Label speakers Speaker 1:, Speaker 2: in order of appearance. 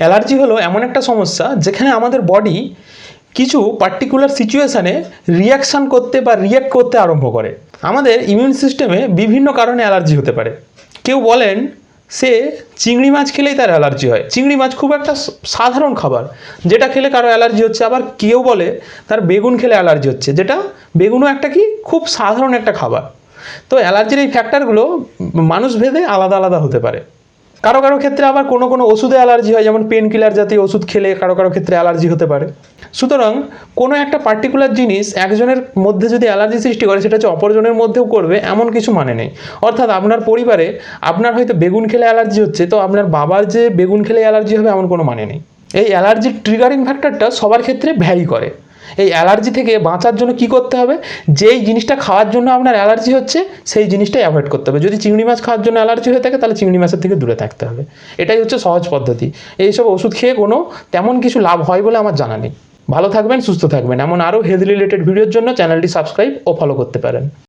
Speaker 1: Allergy হলো এমন একটা সমস্যা যেখানে আমাদের বডি কিছু পার্টিকুলার সিচুয়েশানে রিয়াকশান করতে বা রিয়্যাক্ট করতে আরম্ভ করে। আমাদের ইমিউন সিস্টেমে বিভিন্ন কারণে অ্যালার্জি হতে পারে। কেউ বলেন সে চিংড়ি মাছ খেলেই তার অ্যালার্জি হয়। চিংড়ি মাছ খুব একটা সাধারণ খাবার, যেটা খেলে কারো অ্যালার্জি হচ্ছে। আবার কেউ বলে তার বেগুন খেলে অ্যালার্জি হচ্ছে, যেটা বেগুনও একটা কি খুব সাধারণ একটা খাবার। তো অ্যালার্জির এই ফ্যাক্টরগুলো মানুষ ভেদে আলাদা আলাদা হতে পারে। কারো কারো ক্ষেত্রে আবার কোনো কোনো ওষুধে অ্যালার্জি হয়, যেমন পেন কিলার জাতীয় ওষুধ খেলে কারো কারো ক্ষেত্রে অ্যালার্জি হতে পারে। সুতরাং কোনো একটা পার্টিকুলার জিনিস একজনের মধ্যে যদি অ্যালার্জি সৃষ্টি করে, সেটা হচ্ছে অপরজনের মধ্যেও করবে এমন কিছু মানে নেই। অর্থাৎ আপনার পরিবারে আপনার হয়তো বেগুন খেলে অ্যালার্জি হচ্ছে, তো আপনার বাবার যে বেগুন খেলে অ্যালার্জি হবে এমন কোনো মানে নেই। এই অ্যালার্জির ট্রিগারিং ফ্যাক্টরটা সবার ক্ষেত্রে ভ্যারি করে। এই অ্যালার্জি থেকে বাঁচার জন্য কি করতে হবে? যেই জিনিসটা খাওয়ার জন্য আপনার অ্যালার্জি হচ্ছে সেই জিনিসটাই অ্যাভয়েড করতে হবে। যদি চিংড়ি মাছ খাওয়ার জন্য অ্যালার্জি হয়ে থাকে, তাহলে চিংড়ি মাছের থেকে দূরে থাকতে হবে। এটাই হচ্ছে সহজ পদ্ধতি। এইসব ওষুধ খেয়ে কোনো তেমন কিছু লাভ হয় বলে আমার জানা নেই। ভালো থাকবেন, সুস্থ থাকবেন। এমন আরও হেলথ রিলেটেড ভিডিওর জন্য চ্যানেলটি সাবস্ক্রাইব ও ফলো করতে পারেন।